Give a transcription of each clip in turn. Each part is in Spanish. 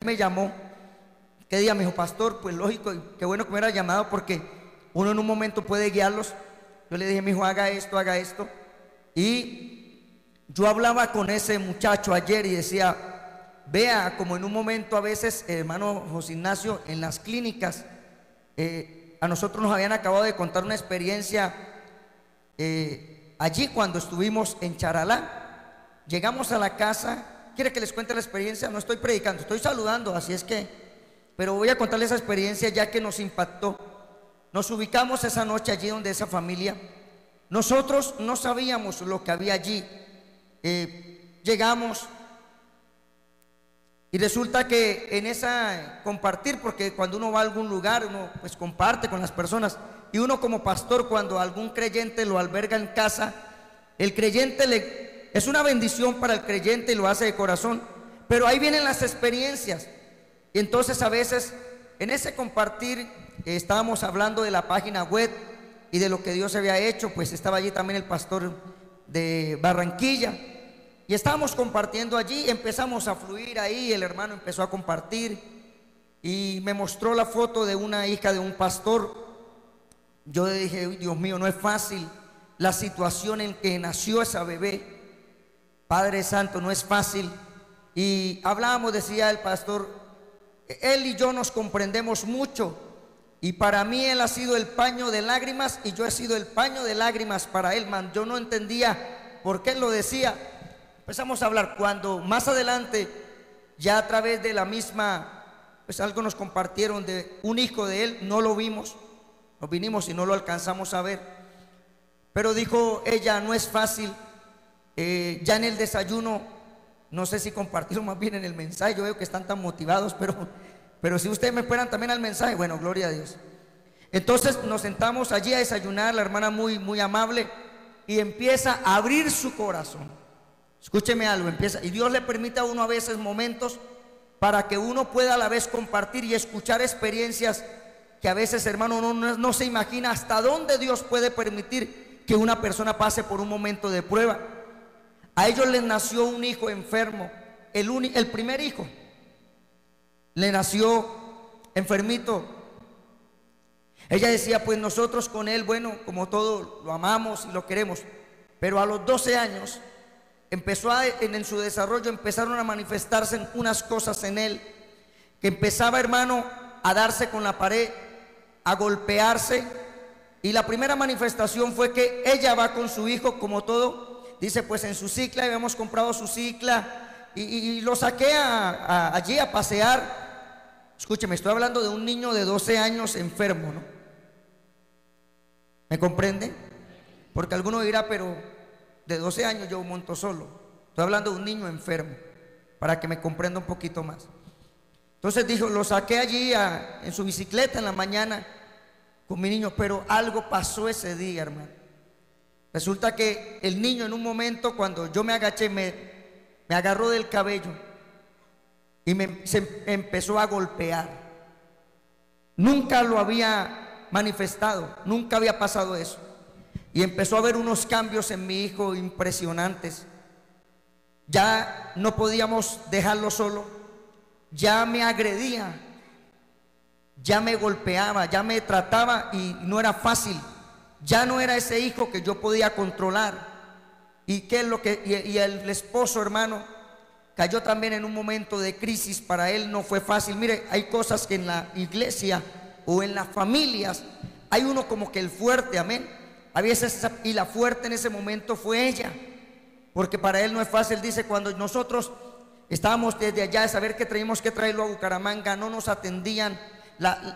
me llamó, ¿qué día? Me dijo, pastor, pues lógico, qué bueno que me hubiera llamado porque uno en un momento puede guiarlos. Yo le dije, mi hijo, haga esto, haga esto. Y yo hablaba con ese muchacho ayer y decía, vea, como en un momento a veces, hermano José Ignacio, en las clínicas, a nosotros nos habían acabado de contar una experiencia allí cuando estuvimos en Charalá. Llegamos a la casa. ¿Quiere que les cuente la experiencia? No estoy predicando, estoy saludando, así es que, pero voy a contarles esa experiencia ya que nos impactó. Nos ubicamos esa noche allí donde esa familia. Nosotros no sabíamos lo que había allí. Llegamos y resulta que en esa compartir, porque cuando uno va a algún lugar, uno pues comparte con las personas. Y uno como pastor, cuando algún creyente lo alberga en casa, el creyente es una bendición para el creyente y lo hace de corazón. Pero ahí vienen las experiencias. Y entonces a veces en ese compartir estábamos hablando de la página web y de lo que Dios había hecho. Pues estaba allí también el pastor de Barranquilla y estábamos compartiendo allí. Empezamos a fluir ahí, el hermano empezó a compartir y me mostró la foto de una hija de un pastor. Yo dije, Dios mío, no es fácil la situación en que nació esa bebé. Padre Santo, no es fácil. Y hablábamos, decía el pastor, él y yo nos comprendemos mucho. Y para mí él ha sido el paño de lágrimas y yo he sido el paño de lágrimas para él, man. Yo no entendía por qué él lo decía. Empezamos a hablar cuando más adelante, ya a través de la misma, pues algo nos compartieron de un hijo de él. No lo vimos, nos vinimos y no lo alcanzamos a ver. Pero dijo ella, no es fácil. Ya en el desayuno, no sé si compartieron más bien en el mensaje. Yo veo que están tan motivados, pero si ustedes me esperan también al mensaje, bueno, gloria a Dios. Entonces nos sentamos allí a desayunar, la hermana muy amable, y empieza a abrir su corazón. Escúcheme algo, empieza, y Dios le permite a uno a veces momentos para que uno pueda a la vez compartir y escuchar experiencias que a veces, hermano, no se imagina hasta dónde Dios puede permitir que una persona pase por un momento de prueba. A ellos les nació un hijo enfermo, el primer hijo le nació enfermito. Ella decía, pues nosotros con él, bueno, como todo, lo amamos y lo queremos. Pero a los 12 años empezó en su desarrollo empezaron a manifestarse unas cosas en él, que empezaba, hermano, a darse con la pared, a golpearse. Y la primera manifestación fue que ella va con su hijo, como todo. Dice, pues en su cicla, habíamos comprado su cicla y lo saqué allí a pasear. Escúcheme, estoy hablando de un niño de 12 años enfermo, ¿no? ¿Me comprende? Porque alguno dirá, pero de 12 años yo monto solo. Estoy hablando de un niño enfermo, para que me comprenda un poquito más. Entonces dijo, lo saqué allí en su bicicleta en la mañana con mi niño, pero algo pasó ese día, hermano. Resulta que el niño en un momento, cuando yo me agaché, me agarró del cabello y se empezó a golpear. Nunca lo había manifestado, nunca había pasado eso. Y empezó a haber unos cambios en mi hijo impresionantes. Ya no podíamos dejarlo solo, ya me agredía, ya me golpeaba, ya me trataba y no era fácil. Ya no era ese hijo que yo podía controlar. Y qué es lo que y el esposo, hermano, cayó también en un momento de crisis. Para él no fue fácil. Mire, hay cosas que en la iglesia o en las familias hay uno como que el fuerte, amén. A veces, y la fuerte en ese momento fue ella, porque para él no es fácil. Dice, cuando nosotros estábamos desde allá de saber que teníamos que traerlo a Bucaramanga, no nos atendían,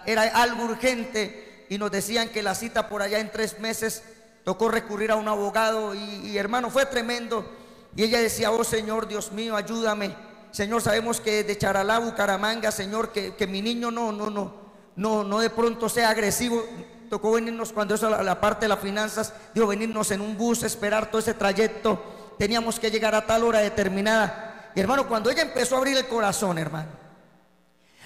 era algo urgente. Y nos decían que la cita por allá en 3 meses, tocó recurrir a un abogado y hermano, fue tremendo. Y ella decía, oh Señor, Dios mío, ayúdame. Señor, sabemos que de Charalá a Bucaramanga, Señor, que mi niño no de pronto sea agresivo. Tocó venirnos, cuando eso la parte de las finanzas, digo, venirnos en un bus, esperar todo ese trayecto. Teníamos que llegar a tal hora determinada. Y hermano, cuando ella empezó a abrir el corazón, hermano,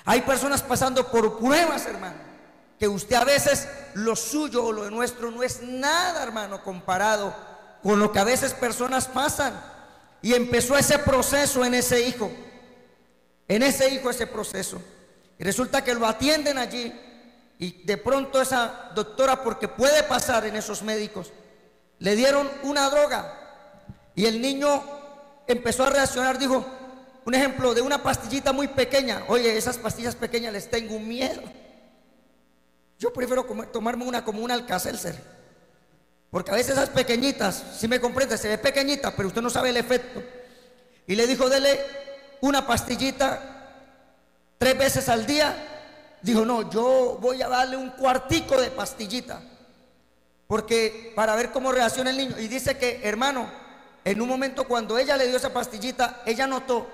hay personas pasando por pruebas, hermano, que usted a veces lo suyo o lo de nuestro no es nada, hermano, comparado con lo que a veces personas pasan. Y empezó ese proceso en ese hijo. en ese hijo ese proceso. Y resulta que lo atienden allí y de pronto esa doctora, porque puede pasar en esos médicos, le dieron una droga y el niño empezó a reaccionar. Dijo, un ejemplo de una pastillita muy pequeña: oye, esas pastillas pequeñas les tengo un miedo. Yo prefiero tomarme una como un Alka-Seltzer, porque a veces esas pequeñitas, si me comprende, se ve pequeñita, pero usted no sabe el efecto. Y le dijo, dele una pastillita 3 veces al día. Dijo, no, yo voy a darle un cuartico de pastillita, porque para ver cómo reacciona el niño. Y dice que, hermano, en un momento cuando ella le dio esa pastillita, ella notó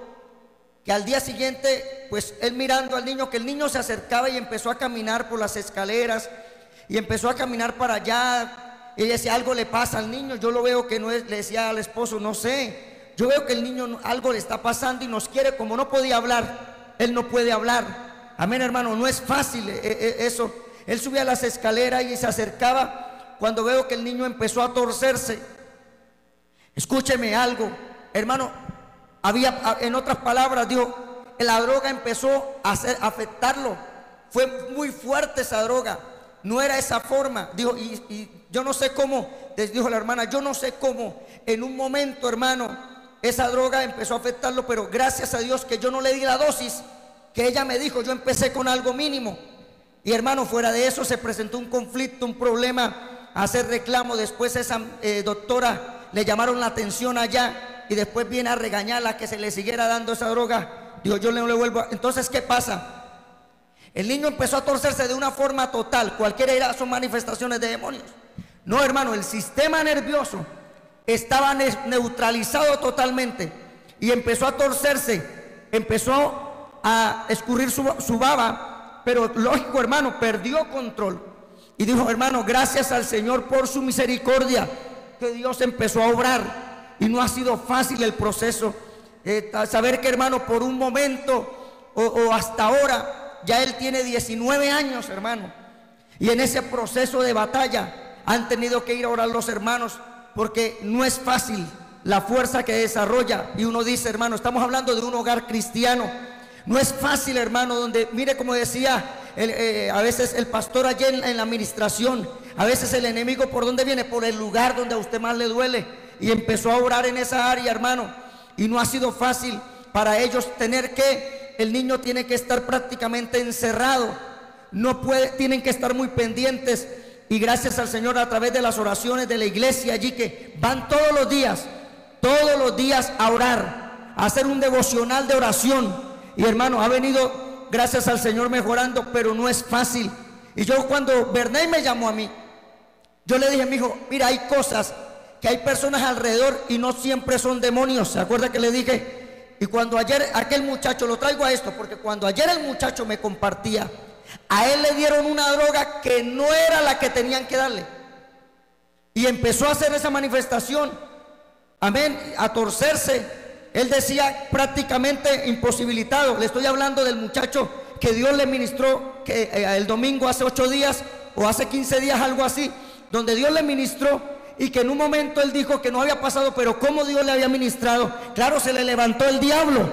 que al día siguiente, pues él mirando al niño, que el niño se acercaba y empezó a caminar por las escaleras y empezó a caminar para allá. Ella decía, algo le pasa al niño, yo lo veo que no es. Le decía al esposo, no sé, yo veo que el niño algo le está pasando y nos quiere. Como no podía hablar, él no puede hablar. Amén, hermano, no es fácil eso. Él subía las escaleras y se acercaba. Cuando veo que el niño empezó a torcerse, escúcheme algo, hermano, había, en otras palabras, dijo, la droga empezó a afectarlo. Fue muy fuerte esa droga, no era esa forma. Dijo, y yo no sé cómo, les dijo la hermana, yo no sé cómo, en un momento, hermano, esa droga empezó a afectarlo, pero gracias a Dios que yo no le di la dosis que ella me dijo. Yo empecé con algo mínimo. Y hermano, fuera de eso se presentó un conflicto, un problema, a hacer reclamo. Después esa doctora le llamaron la atención allá y después viene a regañarla que se le siguiera dando esa droga. Digo, yo no le vuelvo Entonces, ¿qué pasa? El niño empezó a torcerse de una forma total. Cualquiera dirá, son manifestaciones de demonios. No, hermano, el sistema nervioso estaba neutralizado totalmente y empezó a torcerse, empezó a escurrir su baba, pero lógico, hermano, perdió control. Y dijo, hermano, gracias al Señor por su misericordia, que Dios empezó a obrar. Y no ha sido fácil el proceso. Saber que, hermano, por un momento o hasta ahora, ya él tiene 19 años, hermano. Y en ese proceso de batalla han tenido que ir a orar los hermanos, porque no es fácil la fuerza que desarrolla. Y uno dice, hermano, estamos hablando de un hogar cristiano. No es fácil, hermano, donde, mire como decía a veces el pastor ayer en la administración, a veces el enemigo, ¿por dónde viene? Por el lugar donde a usted más le duele. Y empezó a orar en esa área, hermano, y no ha sido fácil para ellos tener que, el niño tiene que estar prácticamente encerrado, no puede, tienen que estar muy pendientes. Y gracias al Señor, a través de las oraciones de la iglesia allí, que van todos los días a orar, a hacer un devocional de oración. Y hermano, ha venido, gracias al Señor, mejorando, pero no es fácil. Y yo, cuando Bernay me llamó a mí, yo le dije, mi hijo, mira, hay cosas que hay personas alrededor y no siempre son demonios. ¿Se acuerda que le dije? Y cuando ayer aquel muchacho, lo traigo a esto, porque cuando ayer el muchacho me compartía, a él le dieron una droga que no era la que tenían que darle. Y empezó a hacer esa manifestación, amén, a torcerse. Él decía prácticamente imposibilitado. Le estoy hablando del muchacho que Dios le ministró, que el domingo, hace 8 días o hace 15 días, algo así, donde Dios le ministró. Y que en un momento él dijo que no había pasado, pero como Dios le había ministrado, claro, se le levantó el diablo.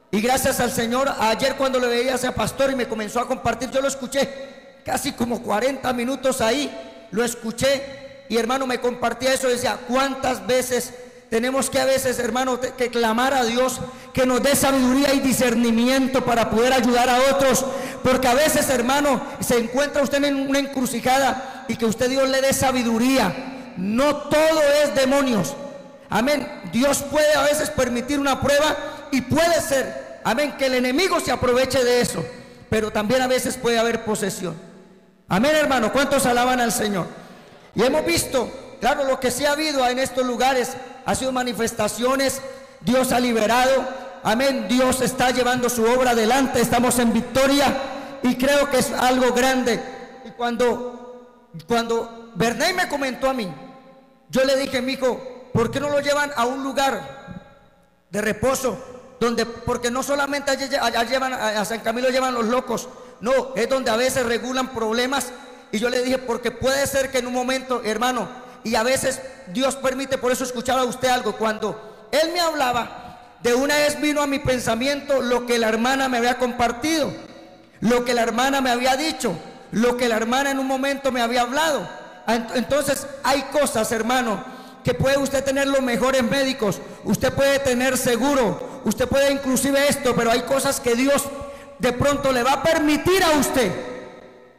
Y gracias al Señor, ayer cuando le veía a ese pastor y me comenzó a compartir, yo lo escuché casi como 40 minutos ahí, lo escuché, y hermano me compartía eso. Decía, ¿cuántas veces tenemos que a veces, hermano, que clamar a Dios que nos dé sabiduría y discernimiento para poder ayudar a otros? Porque a veces, hermano, se encuentra usted en una encrucijada y que usted, Dios, le dé sabiduría. No todo es demonios, amén. Dios puede a veces permitir una prueba y puede ser, amén, que el enemigo se aproveche de eso, pero también a veces puede haber posesión. Amén, hermano, ¿cuántos alaban al Señor? Y hemos visto, claro, lo que sí ha habido en estos lugares ha sido manifestaciones. Dios ha liberado, amén. Dios está llevando su obra adelante, estamos en victoria y creo que es algo grande. Y cuando Bernay me comentó a mí, yo le dije, mijo, ¿por qué no lo llevan a un lugar de reposo? Porque no solamente allá llevan, a San Camilo llevan los locos, no, es donde a veces regulan problemas. Y yo le dije, porque puede ser que en un momento, hermano, y a veces Dios permite, por eso escuchaba usted algo, cuando él me hablaba de una vez vino a mi pensamiento lo que la hermana me había compartido, lo que la hermana me había dicho, lo que la hermana en un momento me había hablado. Entonces hay cosas, hermano, que puede usted tener los mejores médicos, usted puede tener seguro, usted puede inclusive esto, pero hay cosas que Dios de pronto le va a permitir a usted.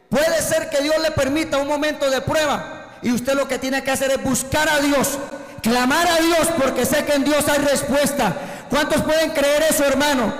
Puede ser que Dios le permita un momento de prueba y usted lo que tiene que hacer es buscar a Dios, clamar a Dios, porque sé que en Dios hay respuesta. ¿Cuántos pueden creer eso, hermano?